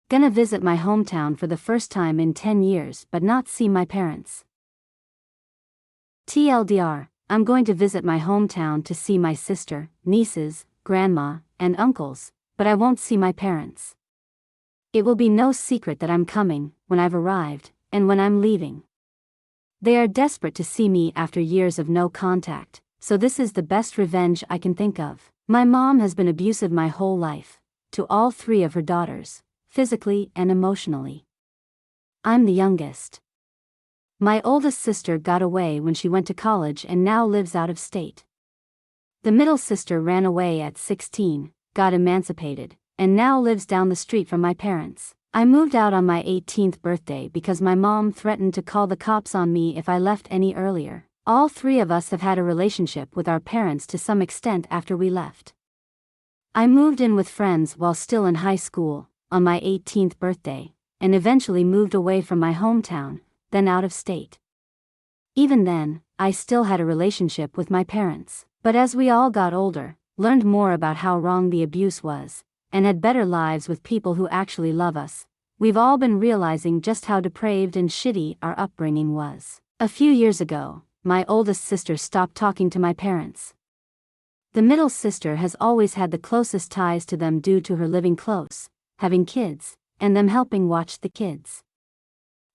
Gonna visit my hometown for the first time in 10 years but not see my parents. TLDR, I'm going to visit my hometown to see my sister, nieces, grandma, and uncles, but I won't see my parents. It will be no secret that I'm coming, when I've arrived, and when I'm leaving. They are desperate to see me after years of no contact, so this is the best revenge I can think of. My mom has been abusive my whole life, to all 3 of her daughters, physically and emotionally. I'm the youngest. My oldest sister got away when she went to college and now lives out of state. The middle sister ran away at 16, got emancipated, and now lives down the street from my parents. I moved out on my 18th birthday because my mom threatened to call the cops on me if I left any earlier. All 3 of us have had a relationship with our parents to some extent after we left. I moved in with friends while still in high school, on my 18th birthday, and eventually moved away from my hometown, then out of state. Even then, I still had a relationship with my parents, but as we all got older, learned more about how wrong the abuse was, and had better lives with people who actually love us, we've all been realizing just how depraved and shitty our upbringing was. A few years ago, my oldest sister stopped talking to my parents. The middle sister has always had the closest ties to them due to her living close, having kids, and them helping watch the kids.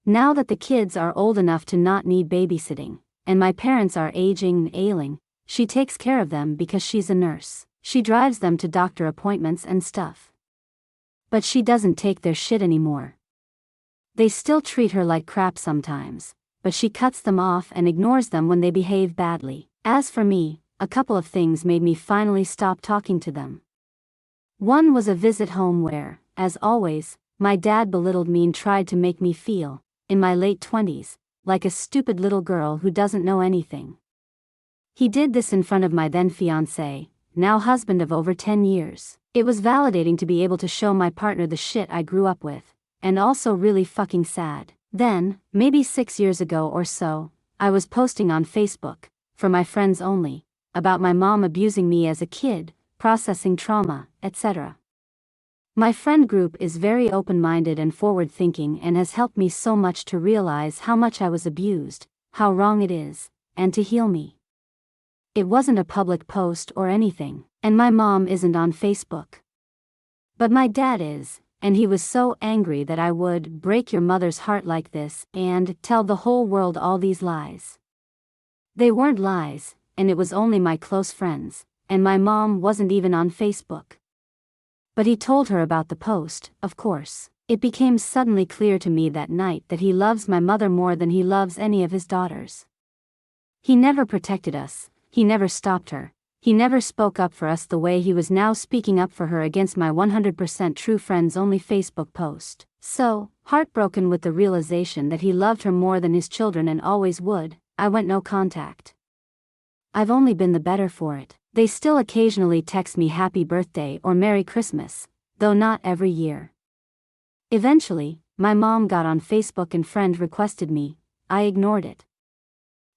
Now that the kids are old enough to not need babysitting, and my parents are aging and ailing, she takes care of them because she's a nurse. She drives them to doctor appointments and stuff. But she doesn't take their shit anymore. They still treat her like crap sometimes, but she cuts them off and ignores them when they behave badly. As for me, a couple of things made me finally stop talking to them. One was a visit home where, as always, my dad belittled me and tried to make me feel, in my late 20s, like a stupid little girl who doesn't know anything. He did this in front of my then fiancé, now husband of over 10 years. It was validating to be able to show my partner the shit I grew up with, and also really fucking sad. Then, maybe 6 years ago or so, I was posting on Facebook, for my friends only, about my mom abusing me as a kid, processing trauma, etc. My friend group is very open-minded and forward-thinking and has helped me so much to realize how much I was abused, how wrong it is, and to heal me. It wasn't a public post or anything, and my mom isn't on Facebook. But my dad is, and he was so angry that I would break your mother's heart like this and tell the whole world all these lies. They weren't lies, and it was only my close friends, and my mom wasn't even on Facebook. But he told her about the post, of course. It became suddenly clear to me that night that he loves my mother more than he loves any of his daughters. He never protected us. He never stopped her. He never spoke up for us the way he was now speaking up for her against my 100% true friends only Facebook post. So, heartbroken with the realization that he loved her more than his children and always would, I went no contact. I've only been the better for it. They still occasionally text me happy birthday or Merry Christmas, though not every year. Eventually, my mom got on Facebook and friend requested me. I ignored it.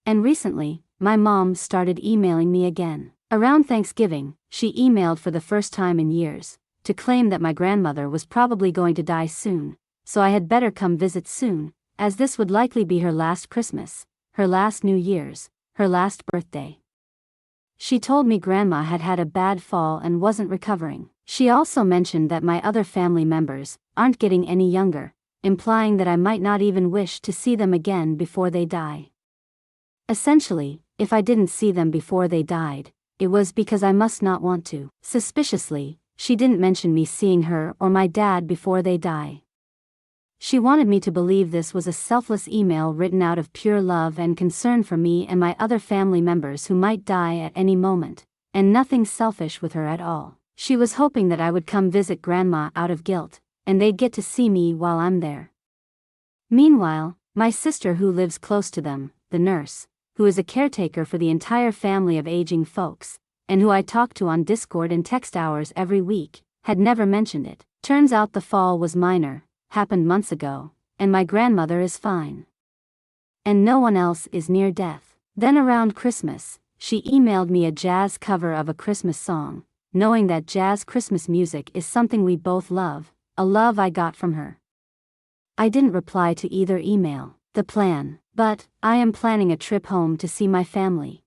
And recently, my mom started emailing me again. Around Thanksgiving, she emailed for the first time in years, to claim that my grandmother was probably going to die soon, so I had better come visit soon, as this would likely be her last Christmas, her last New Year's, her last birthday. She told me Grandma had had a bad fall and wasn't recovering. She also mentioned that my other family members aren't getting any younger, implying that I might not even wish to see them again before they die. Essentially, if I didn't see them before they died, it was because I must not want to. Suspiciously, she didn't mention me seeing her or my dad before they die. She wanted me to believe this was a selfless email written out of pure love and concern for me and my other family members who might die at any moment, and nothing selfish with her at all. She was hoping that I would come visit Grandma out of guilt, and they'd get to see me while I'm there. Meanwhile, my sister who lives close to them, the nurse, who is a caretaker for the entire family of aging folks, and who I talk to on Discord and text hours every week, had never mentioned it. Turns out the fall was minor, happened months ago, and my grandmother is fine. And no one else is near death. Then around Christmas, she emailed me a jazz cover of a Christmas song, knowing that jazz Christmas music is something we both love, a love I got from her. I didn't reply to either email. The plan. But, I am planning a trip home to see my family.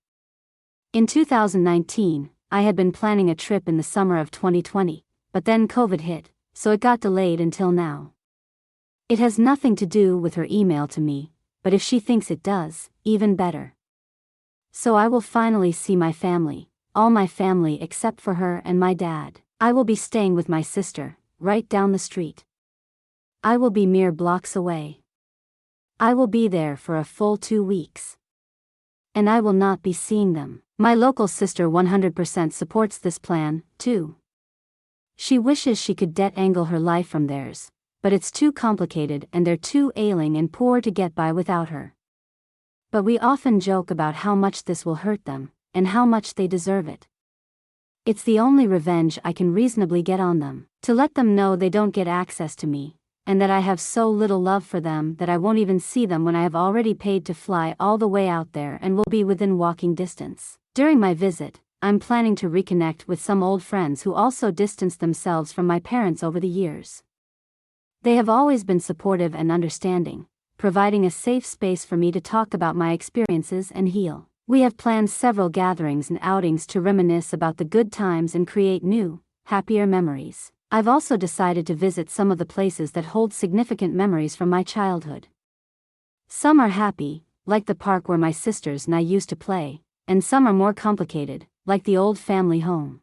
In 2019, I had been planning a trip in the summer of 2020, but then COVID hit, so it got delayed until now. It has nothing to do with her email to me, but if she thinks it does, even better. So I will finally see my family, all my family except for her and my dad. I will be staying with my sister, right down the street. I will be mere blocks away. I will be there for a full 2 weeks. And I will not be seeing them. My local sister 100% supports this plan, too. She wishes she could detangle her life from theirs, but it's too complicated and they're too ailing and poor to get by without her. But we often joke about how much this will hurt them, and how much they deserve it. It's the only revenge I can reasonably get on them, to let them know they don't get access to me, and that I have so little love for them that I won't even see them when I have already paid to fly all the way out there and will be within walking distance. During my visit, I'm planning to reconnect with some old friends who also distanced themselves from my parents over the years. They have always been supportive and understanding, providing a safe space for me to talk about my experiences and heal. We have planned several gatherings and outings to reminisce about the good times and create new, happier memories. I've also decided to visit some of the places that hold significant memories from my childhood. Some are happy, like the park where my sisters and I used to play, and some are more complicated, like the old family home.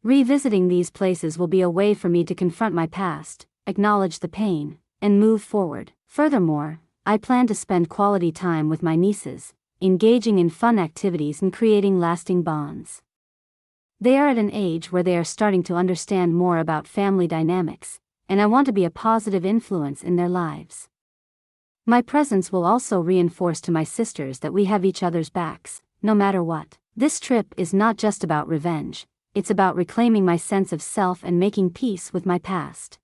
Revisiting these places will be a way for me to confront my past, acknowledge the pain, and move forward. Furthermore, I plan to spend quality time with my nieces, engaging in fun activities and creating lasting bonds. They are at an age where they are starting to understand more about family dynamics, and I want to be a positive influence in their lives. My presence will also reinforce to my sisters that we have each other's backs, no matter what. This trip is not just about revenge, it's about reclaiming my sense of self and making peace with my past.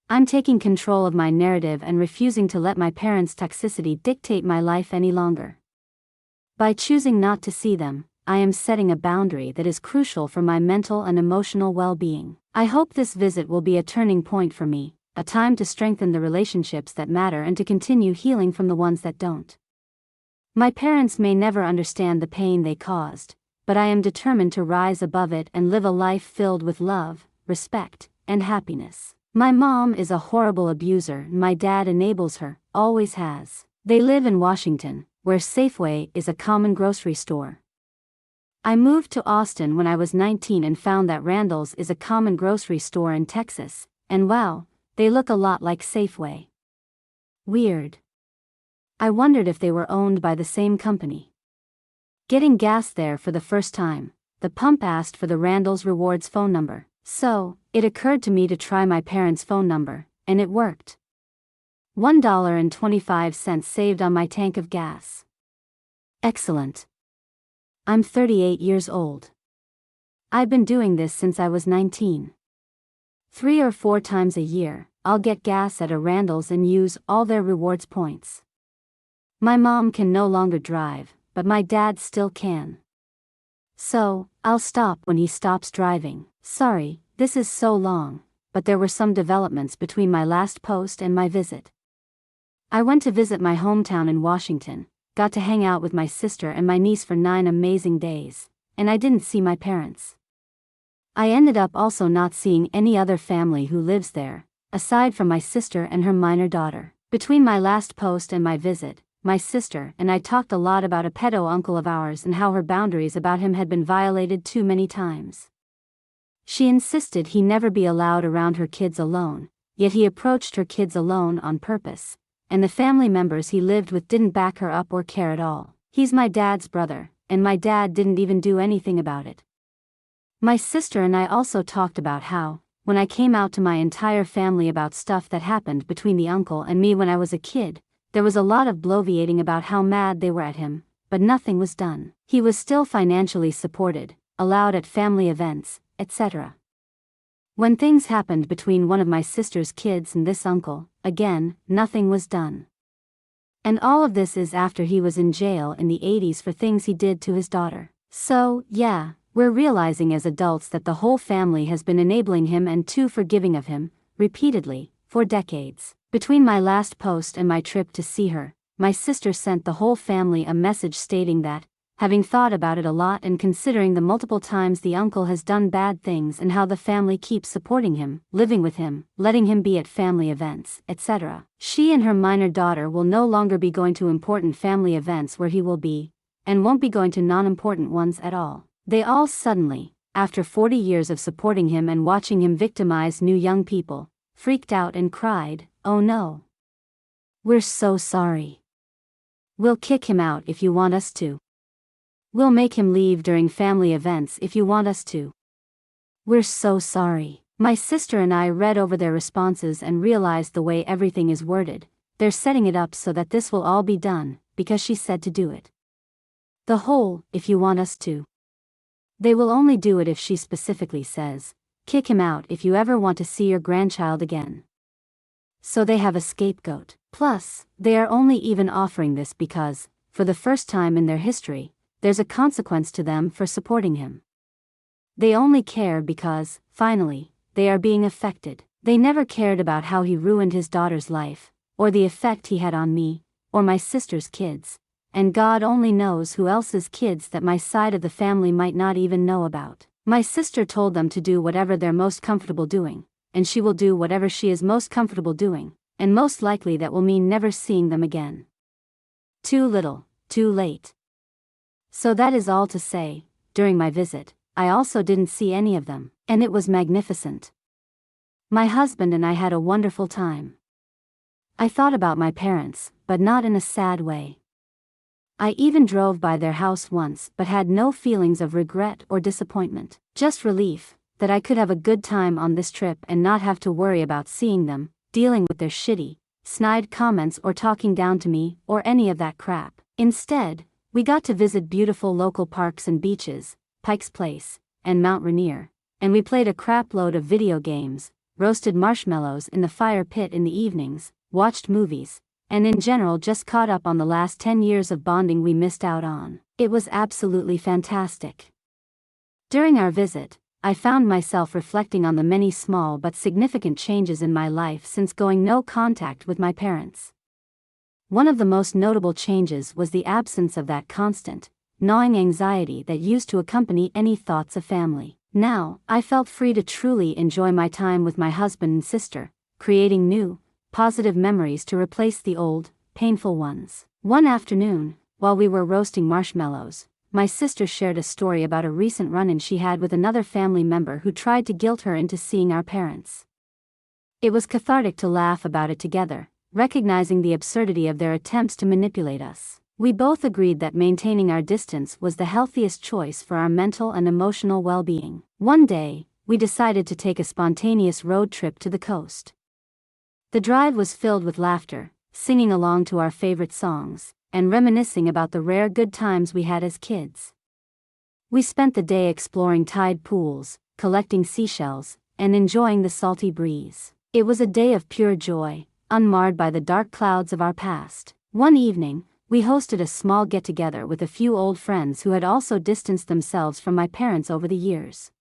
I'm taking control of my narrative and refusing to let my parents' toxicity dictate my life any longer. By choosing not to see them, I am setting a boundary that is crucial for my mental and emotional well-being. I hope this visit will be a turning point for me, a time to strengthen the relationships that matter and to continue healing from the ones that don't. My parents may never understand the pain they caused, but I am determined to rise above it and live a life filled with love, respect, and happiness. My mom is a horrible abuser and my dad enables her, always has. They live in Washington, where Safeway is a common grocery store. I moved to Austin when I was 19 and found that Randall's is a common grocery store in Texas, and wow, they look a lot like Safeway. Weird. I wondered if they were owned by the same company. Getting gas there for the first time, the pump asked for the Randall's Rewards phone number, so it occurred to me to try my parents' phone number, and it worked. $1.25 saved on my tank of gas. Excellent. I'm 38 years old. I've been doing this since I was 19. 3 or 4 times a year, I'll get gas at a Randall's and use all their rewards points. My mom can no longer drive, but my dad still can. So, I'll stop when he stops driving. Sorry, this is so long, but there were some developments between my last post and my visit. I went to visit my hometown in Washington, got to hang out with my sister and my niece for 9 amazing days, and I didn't see my parents. I ended up also not seeing any other family who lives there, aside from my sister and her minor daughter. Between my last post and my visit, my sister and I talked a lot about a pedo uncle of ours and how her boundaries about him had been violated too many times. She insisted he never be allowed around her kids alone, yet he approached her kids alone on purpose, and the family members he lived with didn't back her up or care at all. He's my dad's brother, and my dad didn't even do anything about it. My sister and I also talked about how, when I came out to my entire family about stuff that happened between the uncle and me when I was a kid, there was a lot of bloviating about how mad they were at him, but nothing was done. He was still financially supported, allowed at family events, etc. When things happened between one of my sister's kids and this uncle, again, nothing was done. And all of this is after he was in jail in the 80s for things he did to his daughter. So, yeah, we're realizing as adults that the whole family has been enabling him and too forgiving of him, repeatedly, for decades. Between my last post and my trip to see her, my sister sent the whole family a message stating that, having thought about it a lot and considering the multiple times the uncle has done bad things and how the family keeps supporting him, living with him, letting him be at family events, etc., she and her minor daughter will no longer be going to important family events where he will be, and won't be going to non-important ones at all. They all suddenly, after 40 years of supporting him and watching him victimize new young people, freaked out and cried, "Oh no. We're so sorry. We'll kick him out if you want us to. We'll make him leave during family events if you want us to. We're so sorry." My sister and I read over their responses and realized the way everything is worded, they're setting it up so that this will all be done, because she said to do it. The whole, "if you want us to." They will only do it if she specifically says, "Kick him out if you ever want to see your grandchild again." So they have a scapegoat. Plus, they are only even offering this because, for the first time in their history, there's a consequence to them for supporting him. They only care because, finally, they are being affected. They never cared about how he ruined his daughter's life, or the effect he had on me, or my sister's kids, and God only knows who else's kids that my side of the family might not even know about. My sister told them to do whatever they're most comfortable doing, and she will do whatever she is most comfortable doing, and most likely that will mean never seeing them again. Too little, too late. So that is all to say, during my visit, I also didn't see any of them, and it was magnificent. My husband and I had a wonderful time. I thought about my parents, but not in a sad way. I even drove by their house once but had no feelings of regret or disappointment, just relief, that I could have a good time on this trip and not have to worry about seeing them, dealing with their shitty, snide comments or talking down to me or any of that crap. Instead, we got to visit beautiful local parks and beaches, Pike's Place, and Mount Rainier, and we played a crap load of video games, roasted marshmallows in the fire pit in the evenings, watched movies, and in general just caught up on the last 10 years of bonding we missed out on. It was absolutely fantastic. During our visit, I found myself reflecting on the many small but significant changes in my life since going no contact with my parents. One of the most notable changes was the absence of that constant, gnawing anxiety that used to accompany any thoughts of family. Now, I felt free to truly enjoy my time with my husband and sister, creating new, positive memories to replace the old, painful ones. One afternoon, while we were roasting marshmallows, my sister shared a story about a recent run-in she had with another family member who tried to guilt her into seeing our parents. It was cathartic to laugh about it together, recognizing the absurdity of their attempts to manipulate us. We both agreed that maintaining our distance was the healthiest choice for our mental and emotional well-being. One day, we decided to take a spontaneous road trip to the coast. The drive was filled with laughter, singing along to our favorite songs, and reminiscing about the rare good times we had as kids. We spent the day exploring tide pools, collecting seashells, and enjoying the salty breeze. It was a day of pure joy, unmarred by the dark clouds of our past. One evening, we hosted a small get-together with a few old friends who had also distanced themselves from my parents over the years.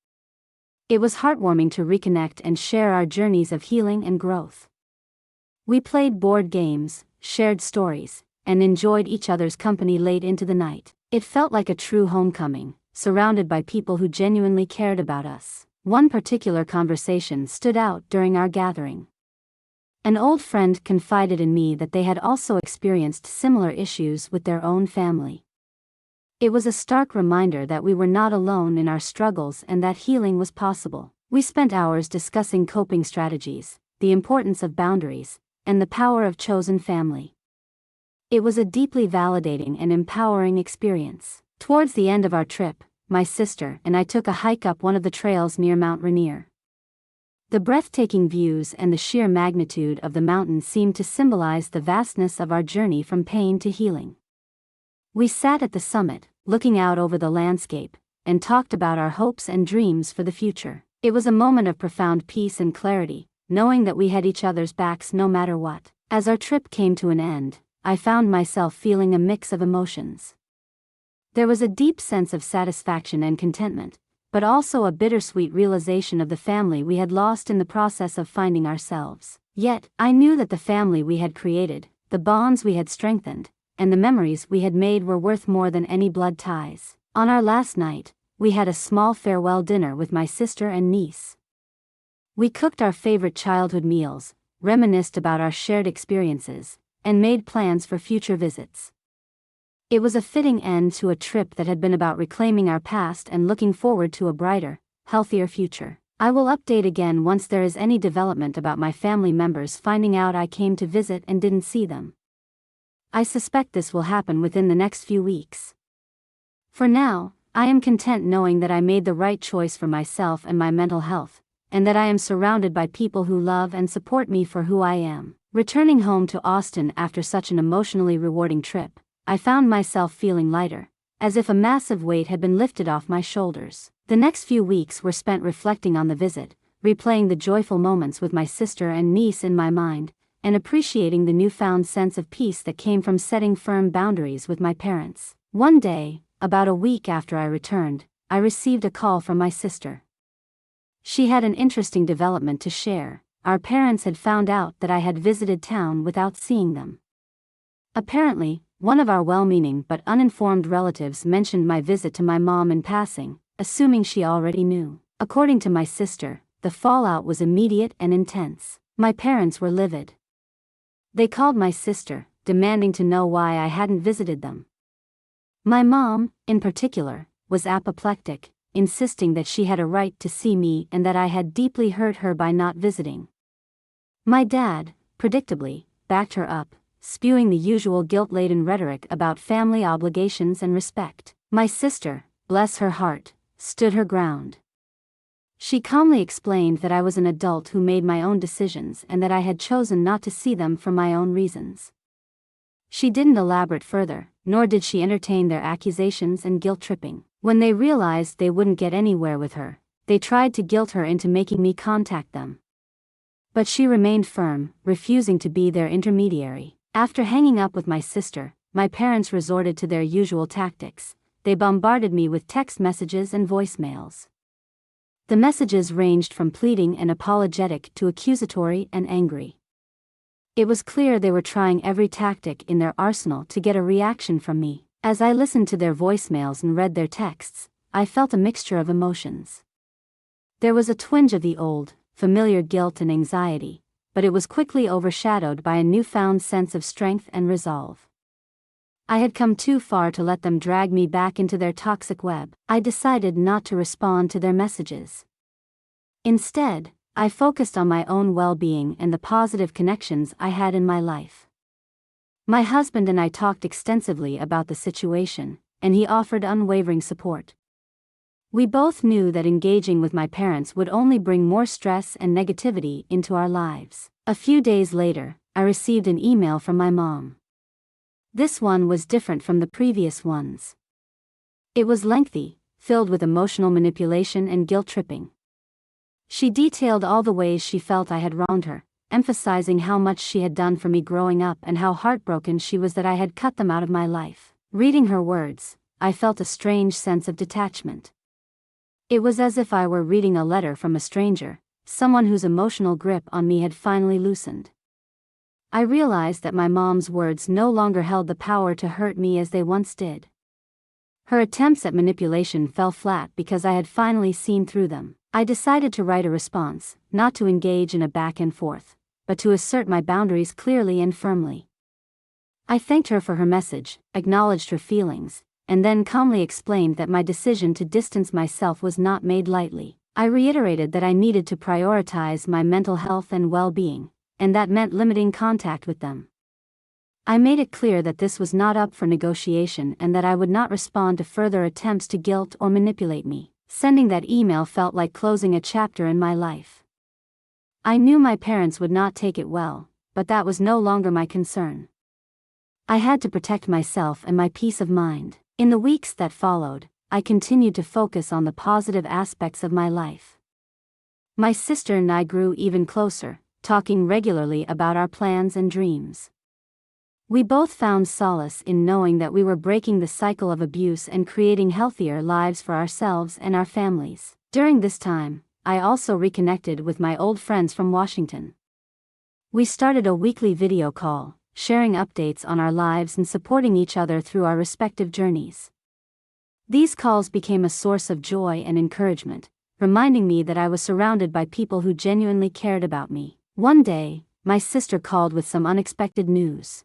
It was heartwarming to reconnect and share our journeys of healing and growth. We played board games, shared stories, and enjoyed each other's company late into the night. It felt like a true homecoming, surrounded by people who genuinely cared about us. One particular conversation stood out during our gathering. An old friend confided in me that they had also experienced similar issues with their own family. It was a stark reminder that we were not alone in our struggles and that healing was possible. We spent hours discussing coping strategies, the importance of boundaries, and the power of chosen family. It was a deeply validating and empowering experience. Towards the end of our trip, my sister and I took a hike up one of the trails near Mount Rainier. The breathtaking views and the sheer magnitude of the mountain seemed to symbolize the vastness of our journey from pain to healing. We sat at the summit, looking out over the landscape, and talked about our hopes and dreams for the future. It was a moment of profound peace and clarity, knowing that we had each other's backs no matter what. As our trip came to an end, I found myself feeling a mix of emotions. There was a deep sense of satisfaction and contentment, but also a bittersweet realization of the family we had lost in the process of finding ourselves. Yet, I knew that the family we had created, the bonds we had strengthened, and the memories we had made were worth more than any blood ties. On our last night, we had a small farewell dinner with my sister and niece. We cooked our favorite childhood meals, reminisced about our shared experiences, and made plans for future visits. It was a fitting end to a trip that had been about reclaiming our past and looking forward to a brighter, healthier future. I will update again once there is any development about my family members finding out I came to visit and didn't see them. I suspect this will happen within the next few weeks. For now, I am content knowing that I made the right choice for myself and my mental health, and that I am surrounded by people who love and support me for who I am. Returning home to Austin after such an emotionally rewarding trip, I found myself feeling lighter, as if a massive weight had been lifted off my shoulders. The next few weeks were spent reflecting on the visit, replaying the joyful moments with my sister and niece in my mind, and appreciating the newfound sense of peace that came from setting firm boundaries with my parents. One day, about a week after I returned, I received a call from my sister. She had an interesting development to share. Our parents had found out that I had visited town without seeing them. Apparently, one of our well-meaning but uninformed relatives mentioned my visit to my mom in passing, assuming she already knew. According to my sister, the fallout was immediate and intense. My parents were livid. They called my sister, demanding to know why I hadn't visited them. My mom, in particular, was apoplectic, insisting that she had a right to see me and that I had deeply hurt her by not visiting. My dad, predictably, backed her up, spewing the usual guilt-laden rhetoric about family obligations and respect. My sister, bless her heart, stood her ground. She calmly explained that I was an adult who made my own decisions and that I had chosen not to see them for my own reasons. She didn't elaborate further, nor did she entertain their accusations and guilt-tripping. When they realized they wouldn't get anywhere with her, they tried to guilt her into making me contact them. But she remained firm, refusing to be their intermediary. After hanging up with my sister, my parents resorted to their usual tactics. They bombarded me with text messages and voicemails. The messages ranged from pleading and apologetic to accusatory and angry. It was clear they were trying every tactic in their arsenal to get a reaction from me. As I listened to their voicemails and read their texts, I felt a mixture of emotions. There was a twinge of the old, familiar guilt and anxiety, but it was quickly overshadowed by a newfound sense of strength and resolve. I had come too far to let them drag me back into their toxic web. I decided not to respond to their messages. Instead, I focused on my own well-being and the positive connections I had in my life. My husband and I talked extensively about the situation, and he offered unwavering support. We both knew that engaging with my parents would only bring more stress and negativity into our lives. A few days later, I received an email from my mom. This one was different from the previous ones. It was lengthy, filled with emotional manipulation and guilt-tripping. She detailed all the ways she felt I had wronged her, emphasizing how much she had done for me growing up and how heartbroken she was that I had cut them out of my life. Reading her words, I felt a strange sense of detachment. It was as if I were reading a letter from a stranger, someone whose emotional grip on me had finally loosened. I realized that my mom's words no longer held the power to hurt me as they once did. Her attempts at manipulation fell flat because I had finally seen through them. I decided to write a response, not to engage in a back and forth, but to assert my boundaries clearly and firmly. I thanked her for her message, acknowledged her feelings, and then calmly explained that my decision to distance myself was not made lightly. I reiterated that I needed to prioritize my mental health and well-being, and that meant limiting contact with them. I made it clear that this was not up for negotiation and that I would not respond to further attempts to guilt or manipulate me. Sending that email felt like closing a chapter in my life. I knew my parents would not take it well, but that was no longer my concern. I had to protect myself and my peace of mind. In the weeks that followed, I continued to focus on the positive aspects of my life. My sister and I grew even closer, talking regularly about our plans and dreams. We both found solace in knowing that we were breaking the cycle of abuse and creating healthier lives for ourselves and our families. During this time, I also reconnected with my old friends from Washington. We started a weekly video call, sharing updates on our lives and supporting each other through our respective journeys. These calls became a source of joy and encouragement, reminding me that I was surrounded by people who genuinely cared about me. One day, my sister called with some unexpected news.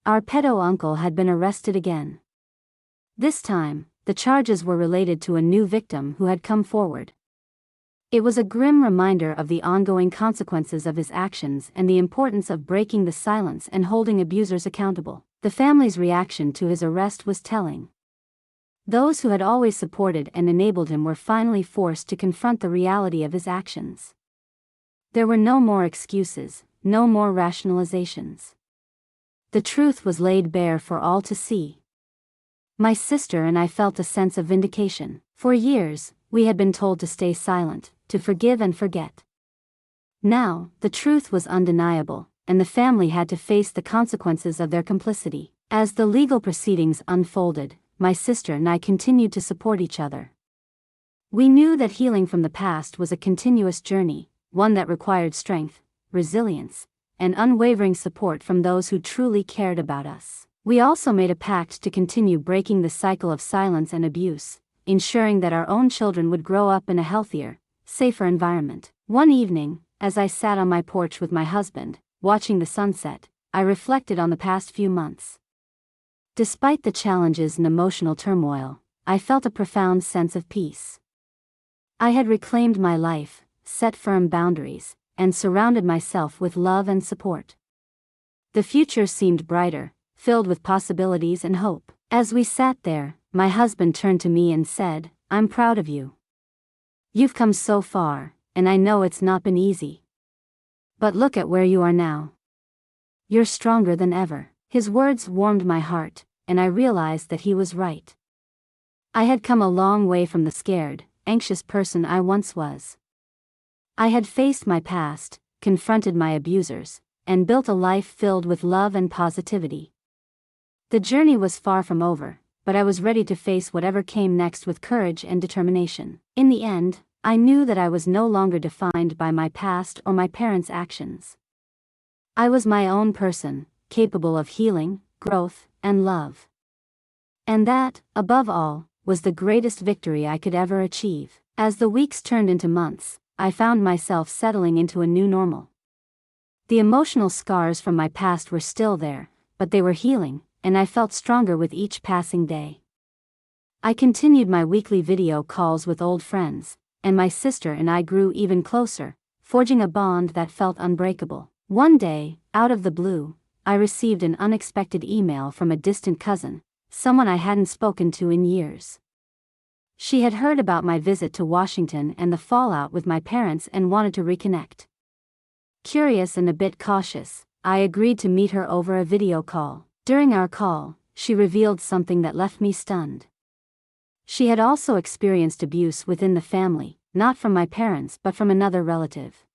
Our pedo uncle had been arrested again. This time, the charges were related to a new victim who had come forward. It was a grim reminder of the ongoing consequences of his actions and the importance of breaking the silence and holding abusers accountable. The family's reaction to his arrest was telling. Those who had always supported and enabled him were finally forced to confront the reality of his actions. There were no more excuses, no more rationalizations. The truth was laid bare for all to see. My sister and I felt a sense of vindication. For years, we had been told to stay silent, to forgive and forget. Now, the truth was undeniable, and the family had to face the consequences of their complicity. As the legal proceedings unfolded, my sister and I continued to support each other. We knew that healing from the past was a continuous journey, one that required strength, resilience, and unwavering support from those who truly cared about us. We also made a pact to continue breaking the cycle of silence and abuse, ensuring that our own children would grow up in a healthier, safer environment. One evening, as I sat on my porch with my husband, watching the sunset, I reflected on the past few months. Despite the challenges and emotional turmoil, I felt a profound sense of peace. I had reclaimed my life, set firm boundaries, and surrounded myself with love and support. The future seemed brighter, filled with possibilities and hope. As we sat there, my husband turned to me and said, "I'm proud of you. You've come so far, and I know it's not been easy. But look at where you are now. You're stronger than ever." His words warmed my heart, and I realized that he was right. I had come a long way from the scared, anxious person I once was. I had faced my past, confronted my abusers, and built a life filled with love and positivity. The journey was far from over, but I was ready to face whatever came next with courage and determination. In the end, I knew that I was no longer defined by my past or my parents' actions. I was my own person, capable of healing, growth, and love. And that, above all, was the greatest victory I could ever achieve. As the weeks turned into months, I found myself settling into a new normal. The emotional scars from my past were still there, but they were healing, and I felt stronger with each passing day. I continued my weekly video calls with old friends, and my sister and I grew even closer, forging a bond that felt unbreakable. One day, out of the blue, I received an unexpected email from a distant cousin, someone I hadn't spoken to in years. She had heard about my visit to Washington and the fallout with my parents and wanted to reconnect. Curious and a bit cautious, I agreed to meet her over a video call. During our call, she revealed something that left me stunned. She had also experienced abuse within the family, not from my parents but from another relative.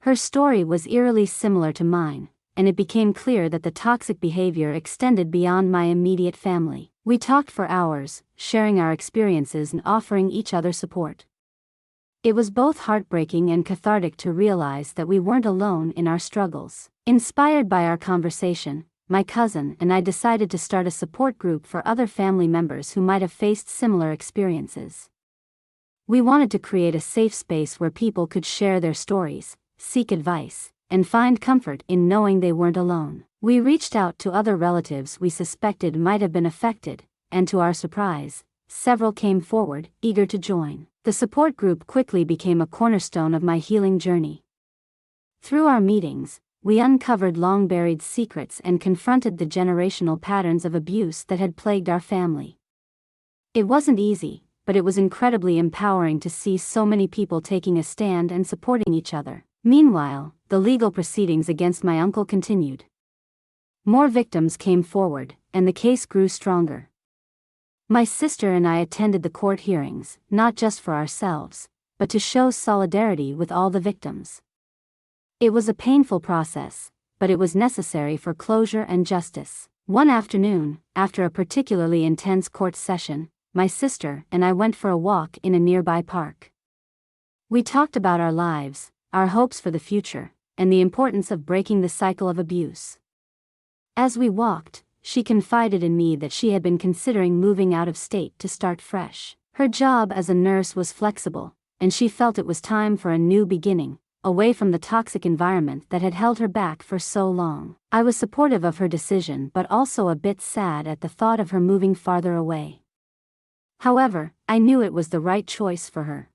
Her story was eerily similar to mine, and it became clear that the toxic behavior extended beyond my immediate family. We talked for hours, sharing our experiences and offering each other support. It was both heartbreaking and cathartic to realize that we weren't alone in our struggles. Inspired by our conversation, my cousin and I decided to start a support group for other family members who might have faced similar experiences. We wanted to create a safe space where people could share their stories, seek advice, and find comfort in knowing they weren't alone. We reached out to other relatives we suspected might have been affected, and to our surprise, several came forward, eager to join. The support group quickly became a cornerstone of my healing journey. Through our meetings, we uncovered long-buried secrets and confronted the generational patterns of abuse that had plagued our family. It wasn't easy, but it was incredibly empowering to see so many people taking a stand and supporting each other. Meanwhile, the legal proceedings against my uncle continued. More victims came forward, and the case grew stronger. My sister and I attended the court hearings, not just for ourselves, but to show solidarity with all the victims. It was a painful process, but it was necessary for closure and justice. One afternoon, after a particularly intense court session, my sister and I went for a walk in a nearby park. We talked about our lives, our hopes for the future, and the importance of breaking the cycle of abuse. As we walked, she confided in me that she had been considering moving out of state to start fresh. Her job as a nurse was flexible, and she felt it was time for a new beginning, away from the toxic environment that had held her back for so long. I was supportive of her decision but also a bit sad at the thought of her moving farther away. However, I knew it was the right choice for her.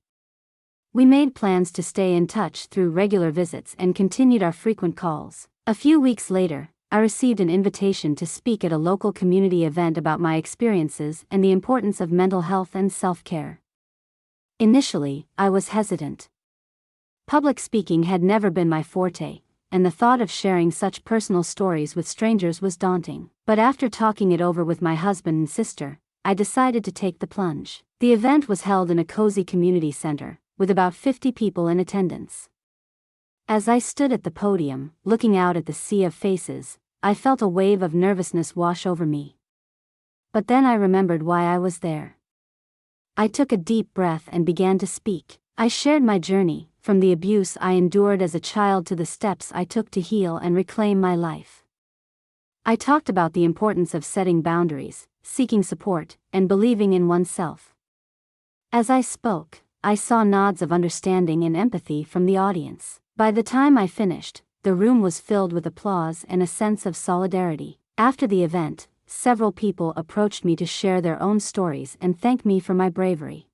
We made plans to stay in touch through regular visits and continued our frequent calls. A few weeks later, I received an invitation to speak at a local community event about my experiences and the importance of mental health and self-care. Initially, I was hesitant. Public speaking had never been my forte, and the thought of sharing such personal stories with strangers was daunting. But after talking it over with my husband and sister, I decided to take the plunge. The event was held in a cozy community center, with about 50 people in attendance. As I stood at the podium, looking out at the sea of faces, I felt a wave of nervousness wash over me. But then I remembered why I was there. I took a deep breath and began to speak. I shared my journey, from the abuse I endured as a child to the steps I took to heal and reclaim my life. I talked about the importance of setting boundaries, seeking support, and believing in oneself. As I spoke, I saw nods of understanding and empathy from the audience. By the time I finished, the room was filled with applause and a sense of solidarity. After the event, several people approached me to share their own stories and thank me for my bravery.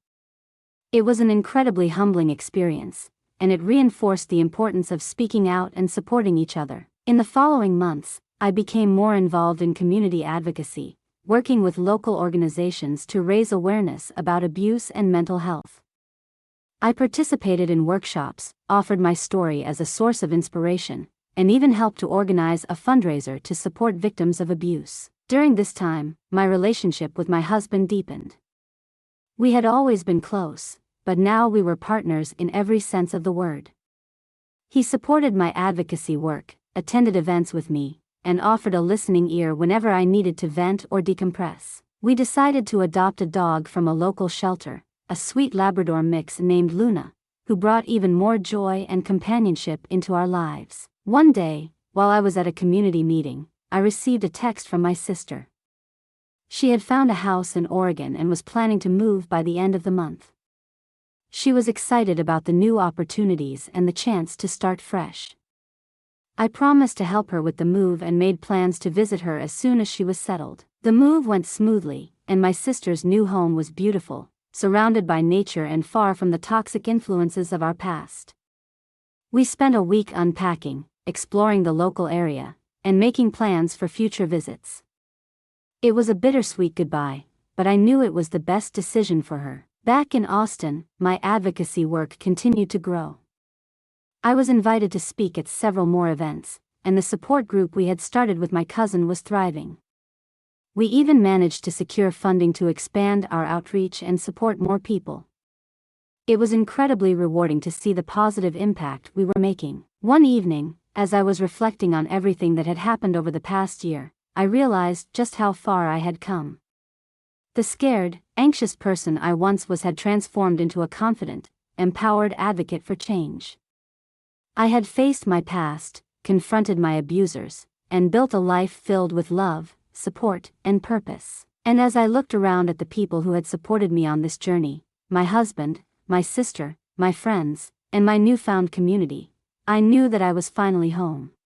It was an incredibly humbling experience, and it reinforced the importance of speaking out and supporting each other. In the following months, I became more involved in community advocacy, working with local organizations to raise awareness about abuse and mental health. I participated in workshops, offered my story as a source of inspiration, and even helped to organize a fundraiser to support victims of abuse. During this time, my relationship with my husband deepened. We had always been close, but now we were partners in every sense of the word. He supported my advocacy work, attended events with me, and offered a listening ear whenever I needed to vent or decompress. We decided to adopt a dog from a local shelter, a sweet Labrador mix named Luna, who brought even more joy and companionship into our lives. One day, while I was at a community meeting, I received a text from my sister. She had found a house in Oregon and was planning to move by the end of the month. She was excited about the new opportunities and the chance to start fresh. I promised to help her with the move and made plans to visit her as soon as she was settled. The move went smoothly, and my sister's new home was beautiful, surrounded by nature and far from the toxic influences of our past. We spent a week unpacking, exploring the local area, and making plans for future visits. It was a bittersweet goodbye, but I knew it was the best decision for her. Back in Austin, my advocacy work continued to grow. I was invited to speak at several more events, and the support group we had started with my cousin was thriving. We even managed to secure funding to expand our outreach and support more people. It was incredibly rewarding to see the positive impact we were making. One evening, as I was reflecting on everything that had happened over the past year, I realized just how far I had come. The scared, anxious person I once was had transformed into a confident, empowered advocate for change. I had faced my past, confronted my abusers, and built a life filled with love, support, and purpose. And as I looked around at the people who had supported me on this journey, my husband, my sister, my friends, and my newfound community, I knew that I was finally home.